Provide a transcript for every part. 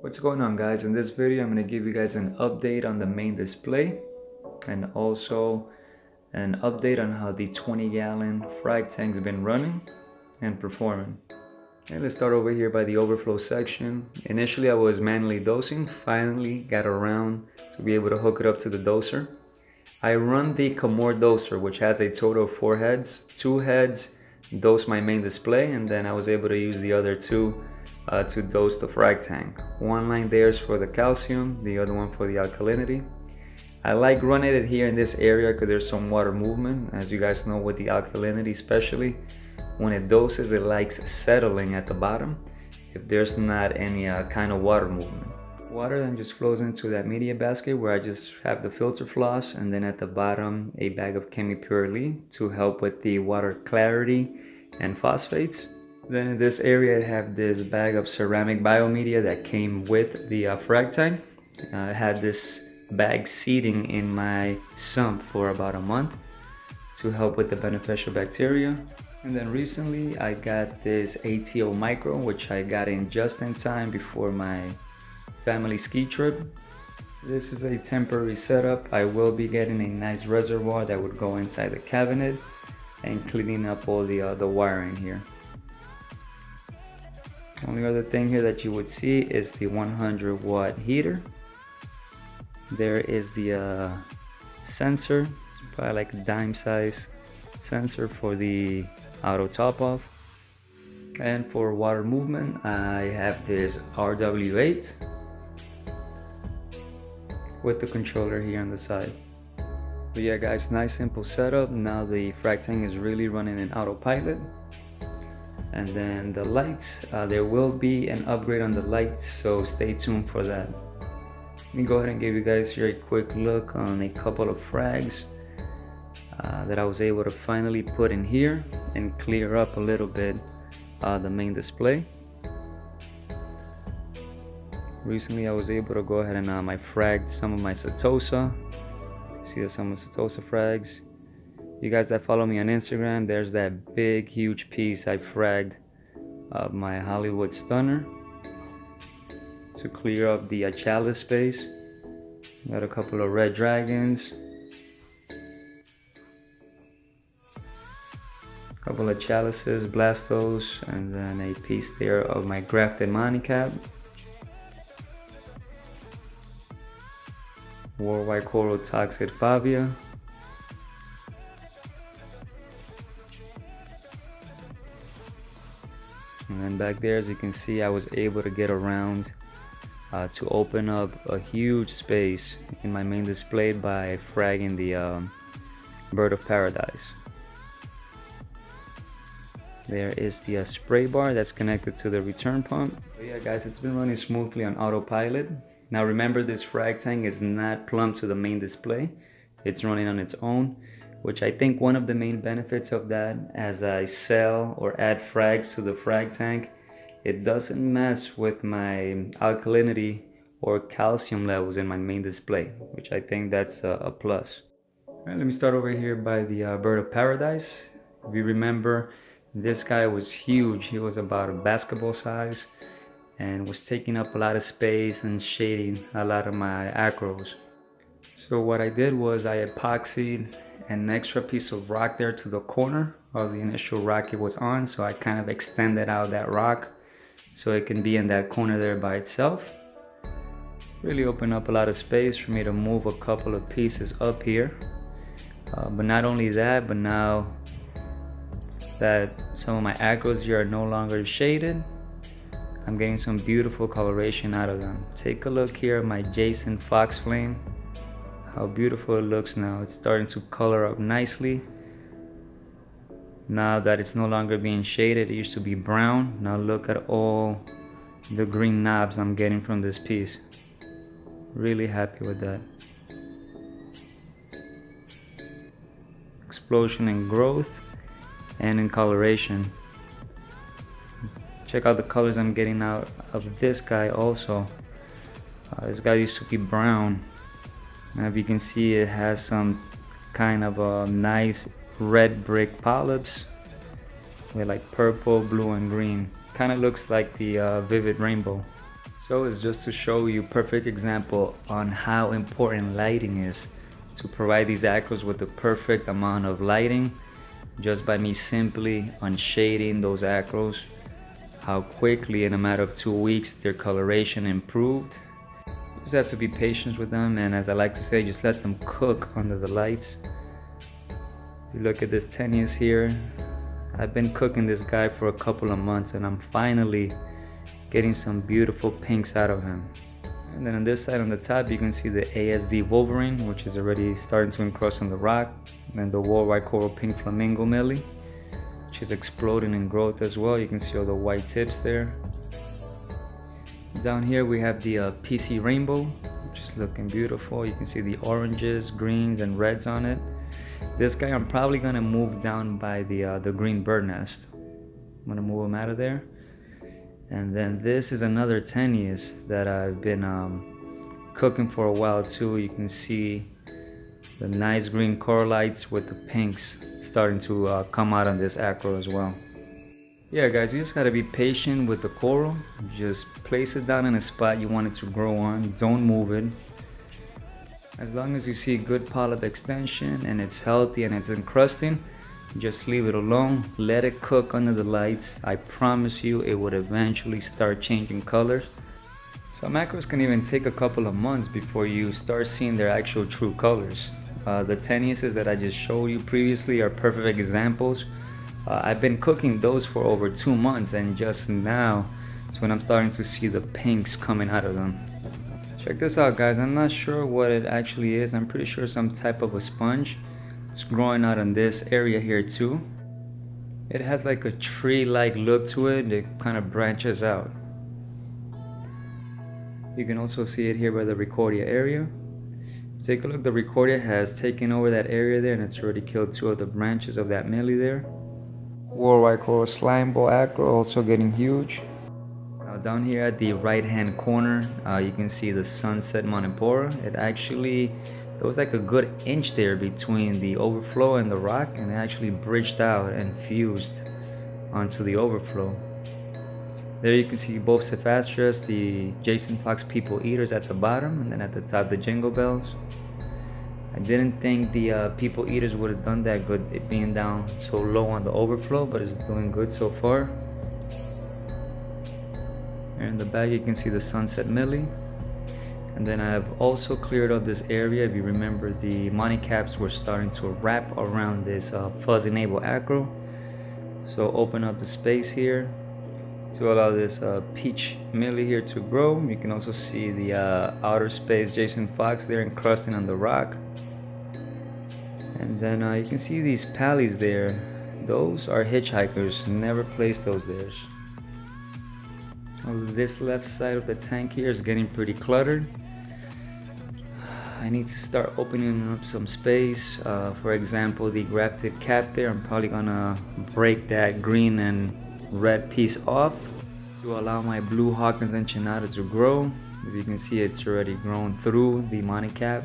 What's going on, guys? In this video I'm going to give you guys an update on the main display and also an update on how the 20-gallon frag tank's been running and performing. And let's start over here by the overflow section. Initially I was manually dosing, finally got around to be able to hook it up to the doser. I run the Camor doser, which has a total of 4 heads. 2 heads dose my main display, and then I was able to use the other 2 to dose the frag tank. One line there is for the calcium, the other one for the alkalinity. I like running it here in this area because there's some water movement. As you guys know, with the alkalinity especially, when it doses, it likes settling at the bottom if there's not any kind of water movement. Water then just flows into that media basket where I just have the filter floss, and then at the bottom a bag of Chemi-Pure to help with the water clarity and phosphates. Then in this area I have this bag of ceramic biomedia that came with the frag tank. I had this bag seating in my sump for about a month to help with the beneficial bacteria. And then recently I got this ATO Micro, which I got in just in time before my family ski trip. This is a temporary setup. I will be getting a nice reservoir that would go inside the cabinet and cleaning up all the wiring here. Only other thing here that you would see is the 100-watt heater. There is the sensor, probably like a dime size sensor for the auto top off. And for water movement, I have this RW8 with the controller here on the side. But yeah guys, nice simple setup. Now the frag tank is really running in autopilot. And then the lights, there will be an upgrade on the lights, so stay tuned for that. Let me go ahead and give you guys here a quick look on a couple of frags that I was able to finally put in here and clear up a little bit the main display. Recently I was able to go ahead and I fragged some of my Setosa. See some of Setosa frags. You guys that follow me on Instagram, there's that big huge piece I fragged of my Hollywood Stunner to clear up the chalice space. Got a couple of red dragons, a couple of chalices, blastos, and then a piece there of my grafted monicap. Worldwide Coral Toxic Fabia. And then back there, as you can see, I was able to get around to open up a huge space in my main display by fragging the Bird of Paradise. There is the spray bar that's connected to the return pump. But yeah guys, it's been running smoothly on autopilot. Now remember, this frag tank is not plumbed to the main display. It's running on its own, which I think one of the main benefits of that, as I sell or add frags to the frag tank, it doesn't mess with my alkalinity or calcium levels in my main display, which I think that's a plus. All right, let me start over here by the Bird of Paradise. If you remember, this guy was huge. He was about a basketball size and was taking up a lot of space and shading a lot of my acros. So what I did was I epoxied an extra piece of rock there to the corner of the initial rock it was on, so I kind of extended out that rock so it can be in that corner there by itself. Really opened up a lot of space for me to move a couple of pieces up here. But not only that, but now that some of my acros here are no longer shaded, I'm getting some beautiful coloration out of them. Take a look here at my Jason Fox Flame. How beautiful it looks now. It's starting to color up nicely. Now that it's no longer being shaded, it used to be brown. Now look at all the green knobs I'm getting from this piece. Really happy with that. Explosion in growth and in coloration. Check out the colors I'm getting out of this guy also. This guy used to be brown. Now if you can see, it has some kind of a nice red brick polyps with like purple, blue, and green. Kind of looks like the Vivid Rainbow. So it's just to show you perfect example on how important lighting is to provide these acros with the perfect amount of lighting. Just by me simply unshading those acros, how quickly in a matter of 2 weeks their coloration improved. You just have to be patient with them, and as I like to say, just let them cook under the lights. You look at this tenuous here. I've been cooking this guy for a couple of months and I'm finally getting some beautiful pinks out of him. And then on this side on the top you can see the ASD Wolverine, which is already starting to encrust on the rock, and the worldwide coral pink flamingo Millie, which is exploding in growth as well. You can see all the white tips there. Down here we have the PC Rainbow, which is looking beautiful. You can see the oranges, greens, and reds on it. This guy I'm probably gonna move down by the green bird nest. I'm gonna move him out of there. And then this is another tenuous that I've been cooking for a while too. You can see the nice green coralites with the pinks starting to come out on this acro as well. Yeah guys, you just gotta be patient with the coral. Just place it down in a spot you want it to grow on. Don't move it. As long as you see good polyp extension and it's healthy and it's encrusting, just leave it alone. Let it cook under the lights. I promise you it would eventually start changing colors. Some acros can even take a couple of months before you start seeing their actual true colors. The tenuouses that I just showed you previously are perfect examples. I've been cooking those for over 2 months, and just now is when I'm starting to see the pinks coming out of them. Check this out guys, I'm not sure what it actually is. I'm pretty sure some type of a sponge. It's growing out in this area here too. It has like a tree-like look to it. It kind of branches out. You can also see it here by the Recordia area. Take a look, the Recordia has taken over that area there and it's already killed 2 of the branches of that Millie there. Worldwide coral slime ball acro also getting huge. Now down here at the right hand corner, you can see the sunset monopora. There was like a good inch there between the overflow and the rock, and it actually bridged out and fused onto the overflow. There you can see both Cephastras, the Jason Fox people eaters at the bottom, and then at the top the jingle bells. I didn't think the people eaters would have done that good, it being down so low on the overflow, but it's doing good so far. And in the back you can see the sunset Millie. And then I've also cleared up this area. If you remember, the money caps were starting to wrap around this fuzzy navel acro. So open up the space here to allow this peach Millie here to grow. You can also see the outer space Jason Fox there encrusting on the rock. And then you can see these pallies there. Those are hitchhikers. Never place those there. This left side of the tank here is getting pretty cluttered. I need to start opening up some space. For example, the grafted cap there, I'm probably gonna break that green and red piece off to allow my blue Hawkins enchinata to grow. As you can see, it's already grown through the money cap.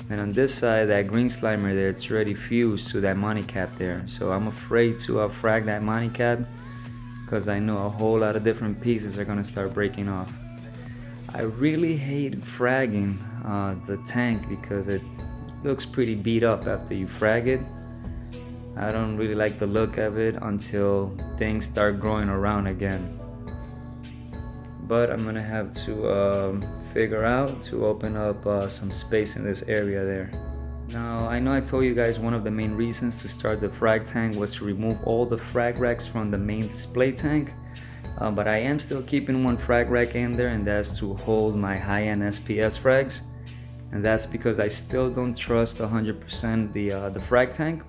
And on this side, that green slimer there, it's already fused to that money cap there. So I'm afraid to frag that money cap, because I know a whole lot of different pieces are gonna start breaking off. I really hate fragging the tank because it looks pretty beat up after you frag it. I don't really like the look of it until things start growing around again. But I'm gonna have to figure out to open up some space in this area there. Now, I know I told you guys one of the main reasons to start the frag tank was to remove all the frag racks from the main display tank. But I am still keeping one frag rack in there, and that's to hold my high-end SPS frags. And that's because I still don't trust 100% the frag tank.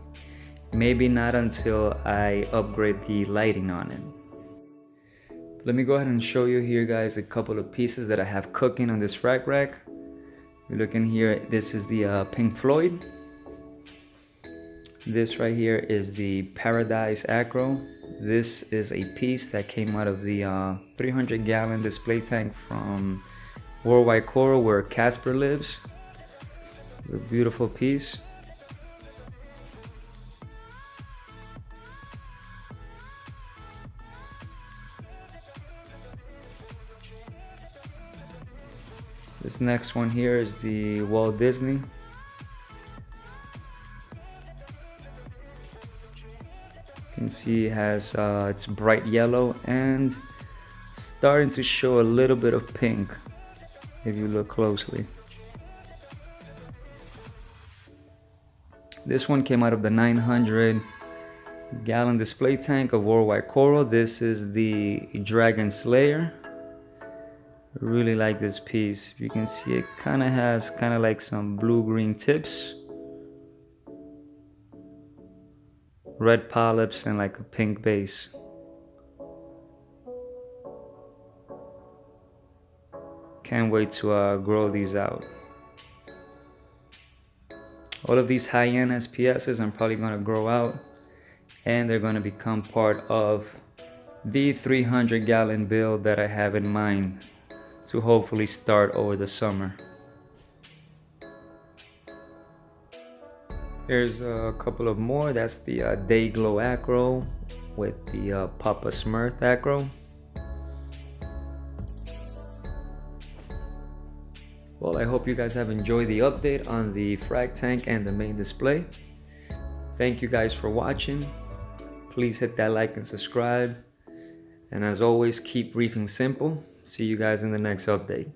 Maybe not until I upgrade the lighting on it. Let me go ahead and show you here guys a couple of pieces that I have cooking on this frag rack. You're looking here, this is the Pink Floyd. This right here is the Paradise Acro. This is a piece that came out of the 300-gallon display tank from Worldwide Coral where Casper lives. It's a beautiful piece. This next one here is the Walt Disney. You can see it has it's bright yellow and starting to show a little bit of pink if you look closely. This one came out of the 900-gallon display tank of Worldwide Coral. This is the Dragon Slayer. Really like this piece. You can see it kind of has like some blue-green tips, red polyps, and like a pink base. Can't wait to grow these out. All of these high-end SPSs I'm probably going to grow out, and they're going to become part of the 300-gallon build that I have in mind to hopefully start over the summer. Here's a couple of more. That's the Day Glow Acro with the Papa Smurf Acro. Well, I hope you guys have enjoyed the update on the frag tank and the main display. Thank you guys for watching. Please hit that like and subscribe. And as always, keep reefing simple. See you guys in the next update.